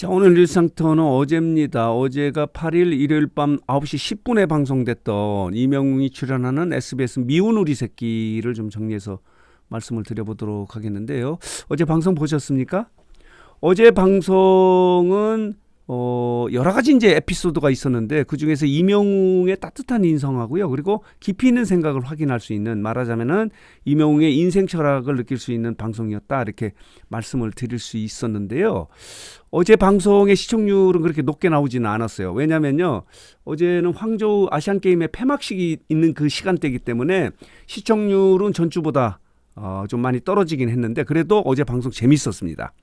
자, 오늘 일상터는 어제입니다. 어제가 8일 일요일 밤 9시 10분에 방송됐던 이명웅이 출연하는 SBS 미운 우리 새끼를 좀 정리해서 말씀을 드려보도록 하겠는데요. 어제 방송 보셨습니까? 어제 방송은 여러 가지 이제 에피소드가 있었는데 그 중에서 이명웅의 따뜻한 인성하고요. 그리고 깊이 있는 생각을 확인할 수 있는, 말하자면은 이명웅의 인생 철학을 느낄 수 있는 방송이었다, 이렇게 말씀을 드릴 수 있었는데요. 어제 방송의 시청률은 그렇게 높게 나오지는 않았어요. 왜냐면요, 어제는 황저우 아시안게임의 폐막식이 있는 그 시간대이기 때문에 시청률은 전주보다 좀 많이 떨어지긴 했는데, 그래도 어제 방송 재밌었습니다.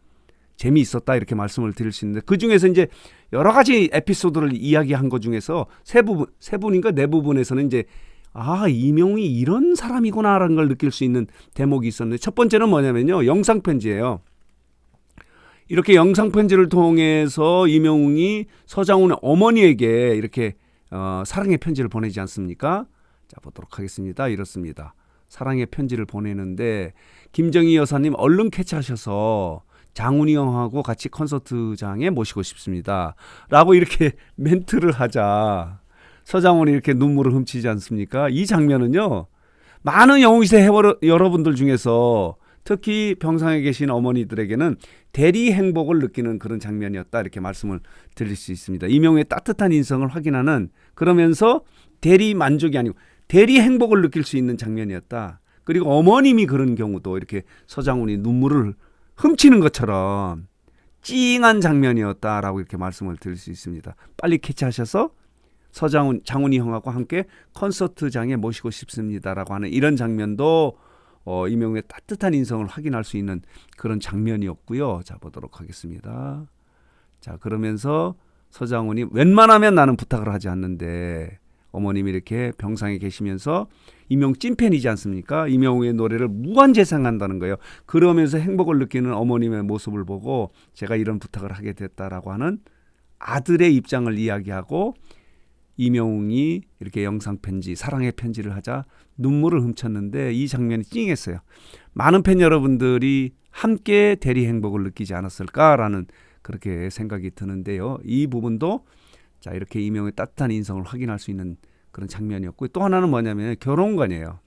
재미있었다, 이렇게 말씀을 드릴 수 있는데, 그 중에서 이제 여러 가지 에피소드를 이야기한 것 중에서 세 부분인가 네 부분에서는 이제 이명웅이 이런 사람이구나라는 걸 느낄 수 있는 대목이 있었는데, 첫 번째는 뭐냐면요, 영상 편지예요. 이렇게 영상 편지를 통해서 이명웅이 서장훈의 어머니에게 이렇게 사랑의 편지를 보내지 않습니까? 자, 보도록 하겠습니다. 이렇습니다. 사랑의 편지를 보내는데, 김정희 여사님 얼른 캐치하셔서 장훈이 형하고 같이 콘서트장에 모시고 싶습니다, 라고 이렇게 멘트를 하자 서장훈이 이렇게 눈물을 훔치지 않습니까? 이 장면은요, 많은 영웅시대 여러분들 중에서 특히 병상에 계신 어머니들에게는 대리 행복을 느끼는 그런 장면이었다, 이렇게 말씀을 드릴 수 있습니다. 이명웅의 따뜻한 인성을 확인하는, 그러면서 대리 만족이 아니고 대리 행복을 느낄 수 있는 장면이었다. 그리고 어머님이 그런 경우도 이렇게 서장훈이 눈물을 훔치는 것처럼 찡한 장면이었다라고 이렇게 말씀을 드릴 수 있습니다. 빨리 캐치하셔서 장훈이 형하고 함께 콘서트장에 모시고 싶습니다라고 하는 이런 장면도 이명웅의 따뜻한 인성을 확인할 수 있는 그런 장면이었고요. 자, 보도록 하겠습니다. 자, 그러면서 서장훈이 웬만하면 나는 부탁을 하지 않는데, 어머님이 이렇게 병상에 계시면서 이명웅 찐팬이지 않습니까? 이명웅의 노래를 무한재생한다는 거예요. 그러면서 행복을 느끼는 어머님의 모습을 보고 제가 이런 부탁을 하게 됐다라고 하는 아들의 입장을 이야기하고, 이명웅이 이렇게 영상편지, 사랑의 편지를 하자 눈물을 훔쳤는데 이 장면이 찡했어요. 많은 팬 여러분들이 함께 대리 행복을 느끼지 않았을까라는 그렇게 생각이 드는데요. 이 부분도 자, 이렇게 이명웅의 따뜻한 인성을 확인할 수 있는 그런 장면이었고, 또 하나는 뭐냐면 결혼관이에요.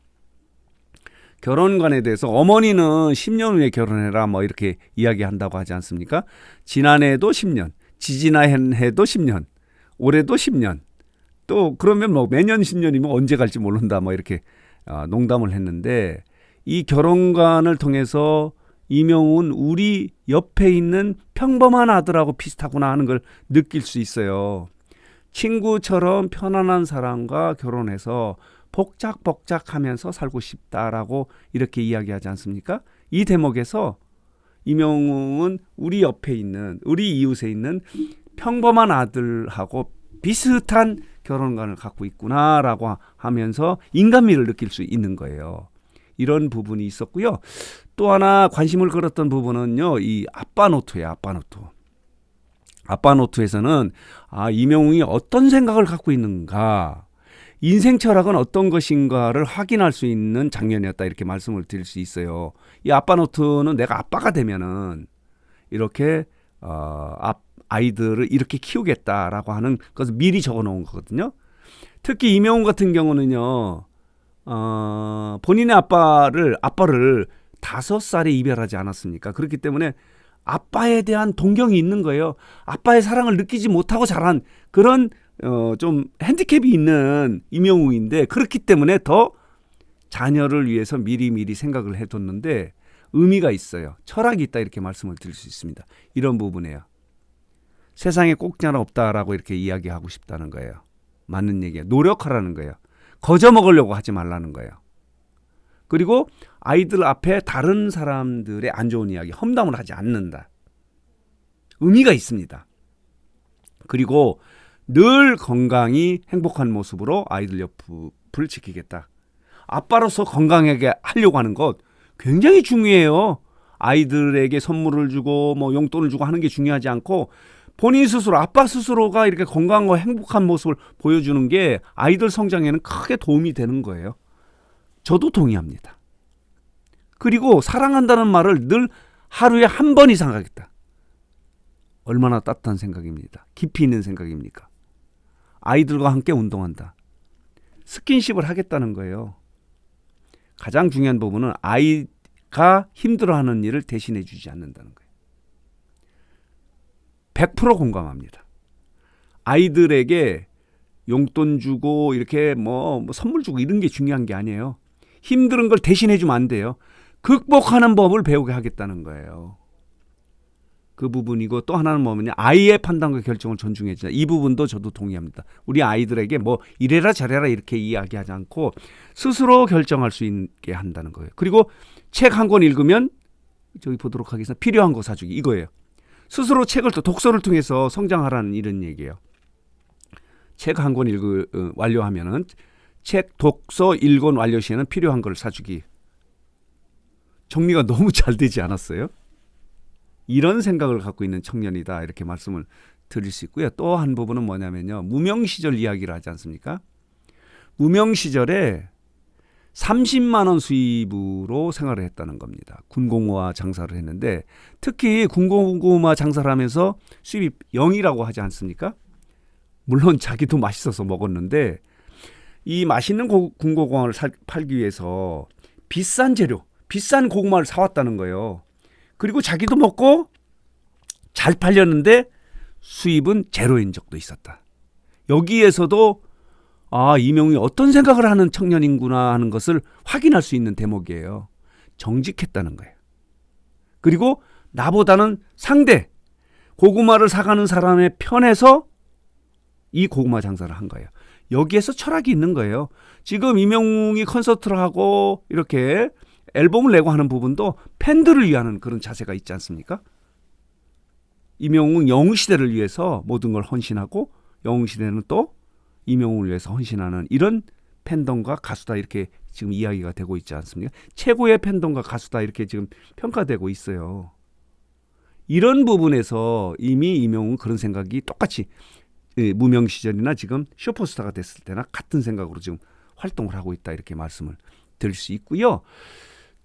결혼관에 대해서 어머니는 10년 후에 결혼해라 뭐 이렇게 이야기한다고 하지 않습니까? 지난해에도 10년, 지지난 해도 10년, 올해도 10년, 또 그러면 뭐 매년 10년이면 언제 갈지 모른다 뭐 이렇게 농담을 했는데, 이 결혼관을 통해서 이명웅은 우리 옆에 있는 평범한 아들하고 비슷하구나 하는 걸 느낄 수 있어요. 친구처럼 편안한 사람과 결혼해서 복작복작하면서 살고 싶다라고 이렇게 이야기하지 않습니까? 이 대목에서 이명웅은 우리 옆에 있는, 우리 이웃에 있는 평범한 아들하고 비슷한 결혼관을 갖고 있구나라고 하면서 인간미를 느낄 수 있는 거예요. 이런 부분이 있었고요. 또 하나 관심을 끌었던 부분은요, 이 아빠 노트예요. 아빠 노트. 아빠 노트에서는 이명웅이 어떤 생각을 갖고 있는가, 인생 철학은 어떤 것인가를 확인할 수 있는 장면이었다, 이렇게 말씀을 드릴 수 있어요. 이 아빠 노트는 내가 아빠가 되면은 이렇게 아이들을 이렇게 키우겠다라고 하는 것을 미리 적어놓은 거거든요. 특히 이명웅 같은 경우는요, 본인의 아빠를 5살에 이별하지 않았습니까? 그렇기 때문에 아빠에 대한 동경이 있는 거예요. 아빠의 사랑을 느끼지 못하고 자란 그런 좀 핸디캡이 있는 이명웅인데, 그렇기 때문에 더 자녀를 위해서 미리미리 생각을 해뒀는데 의미가 있어요. 철학이 있다, 이렇게 말씀을 드릴 수 있습니다. 이런 부분이에요. 세상에 꼭지나 없다라고 이렇게 이야기하고 싶다는 거예요. 맞는 얘기예요. 노력하라는 거예요. 거저 먹으려고 하지 말라는 거예요. 그리고 아이들 앞에 다른 사람들의 안 좋은 이야기, 험담을 하지 않는다. 의미가 있습니다. 그리고 늘 건강히 행복한 모습으로 아이들 옆을 지키겠다. 아빠로서 건강하게 하려고 하는 것 굉장히 중요해요. 아이들에게 선물을 주고 뭐 용돈을 주고 하는 게 중요하지 않고, 본인 스스로, 아빠 스스로가 이렇게 건강하고 행복한 모습을 보여주는 게 아이들 성장에는 크게 도움이 되는 거예요. 저도 동의합니다. 그리고 사랑한다는 말을 늘 하루에 한 번 이상 하겠다. 얼마나 따뜻한 생각입니다. 깊이 있는 생각입니까? 아이들과 함께 운동한다. 스킨십을 하겠다는 거예요. 가장 중요한 부분은 아이가 힘들어하는 일을 대신해 주지 않는다는 거예요. 100% 공감합니다. 아이들에게 용돈 주고 이렇게 뭐 선물 주고 이런 게 중요한 게 아니에요. 힘든 걸 대신해 주면 안 돼요. 극복하는 법을 배우게 하겠다는 거예요. 그 부분이고 또 하나는 뭐냐, 아이의 판단과 결정을 존중해 주자. 이 부분도 저도 동의합니다. 우리 아이들에게 뭐 이래라 저래라 이렇게 이야기하지 않고 스스로 결정할 수 있게 한다는 거예요. 그리고 책 한 권 읽으면 저기 보도록 하겠습니다. 필요한 거 사주기 이거예요. 스스로 책을 또 독서를 통해서 성장하라는 이런 얘기예요. 책 한 권 완료하면은 책 독서 1권 완료 시에는 필요한 걸 사주기. 정리가 너무 잘 되지 않았어요? 이런 생각을 갖고 있는 청년이다 이렇게 말씀을 드릴 수 있고요. 또 한 부분은 뭐냐면요. 무명 시절 이야기를 하지 않습니까? 무명 시절에 30만 원 수입으로 생활을 했다는 겁니다. 군공무와 장사를 했는데 특히 군공무와 장사를 하면서 수입이 0이라고 하지 않습니까? 물론 자기도 맛있어서 먹었는데 이 맛있는 군고구마를 팔기 위해서 비싼 재료, 비싼 고구마를 사왔다는 거예요. 그리고 자기도 먹고 잘 팔렸는데 수입은 제로인 적도 있었다. 여기에서도 이명웅이 어떤 생각을 하는 청년인구나 하는 것을 확인할 수 있는 대목이에요. 정직했다는 거예요. 그리고 나보다는 상대 고구마를 사가는 사람의 편에서 이 고구마 장사를 한 거예요. 여기에서 철학이 있는 거예요. 지금 이명웅이 콘서트를 하고 이렇게 앨범을 내고 하는 부분도 팬들을 위하는 그런 자세가 있지 않습니까? 이명웅은 영웅시대를 위해서 모든 걸 헌신하고 영웅시대는 또 이명웅을 위해서 헌신하는 이런 팬덤과 가수다 이렇게 지금 이야기가 되고 있지 않습니까? 최고의 팬덤과 가수다 이렇게 지금 평가되고 있어요. 이런 부분에서 이미 이명웅은 그런 생각이 똑같이 무명 시절이나 지금 슈퍼스타가 됐을 때나 같은 생각으로 지금 활동을 하고 있다 이렇게 말씀을 드릴 수 있고요.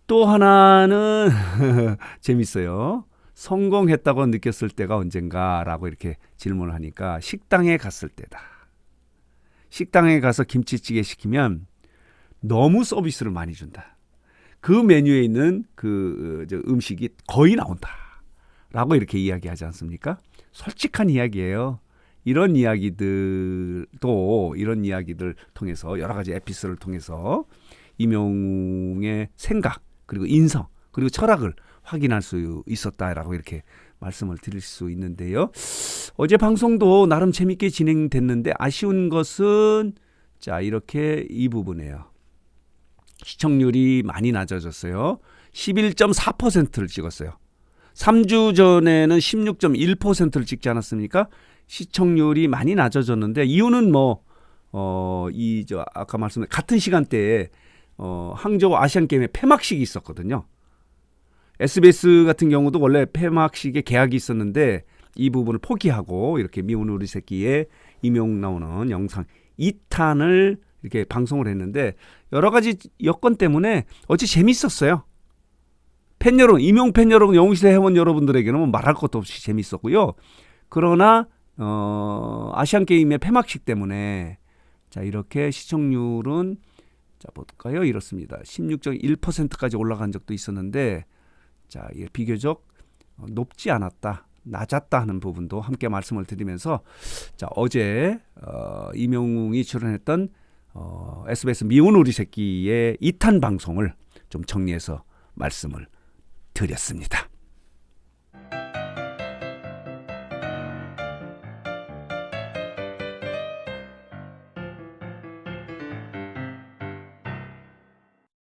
또 하나는 재밌어요. 성공했다고 느꼈을 때가 언젠가라고 이렇게 질문을 하니까 식당에 갔을 때다. 식당에 가서 김치찌개 시키면 너무 서비스를 많이 준다. 그 메뉴에 있는 음식이 거의 나온다라고 이렇게 이야기하지 않습니까? 솔직한 이야기예요. 이런 이야기들 통해서 여러 가지 에피소드를 통해서 이명웅의 생각 그리고 인성 그리고 철학을 확인할 수 있었다라고 이렇게 말씀을 드릴 수 있는데요. 어제 방송도 나름 재밌게 진행됐는데 아쉬운 것은 자 이렇게 이 부분이에요. 시청률이 많이 낮아졌어요. 11.4%를 찍었어요. 3주 전에는 16.1%를 찍지 않았습니까? 시청률이 많이 낮아졌는데 이유는 아까 말씀드린 같은 시간대에 항저우 아시안 게임의 폐막식이 있었거든요. SBS 같은 경우도 원래 폐막식에 계약이 있었는데 이 부분을 포기하고 이렇게 미운 우리 새끼의 이명웅 나오는 영상 2탄을 이렇게 방송을 했는데 여러 가지 여건 때문에 어제 재밌었어요. 팬 여러분, 이명웅 팬 여러분, 영웅시대 회원 여러분들에게는 말할 것도 없이 재밌었고요. 그러나 아시안 게임의 폐막식 때문에 자 이렇게 시청률은 자 볼까요? 이렇습니다. 16.1%까지 올라간 적도 있었는데 자 비교적 높지 않았다, 낮았다 하는 부분도 함께 말씀을 드리면서 자 어제 이명웅이 출연했던 SBS 미운 우리 새끼의 2탄 방송을 좀 정리해서 말씀을 드렸습니다.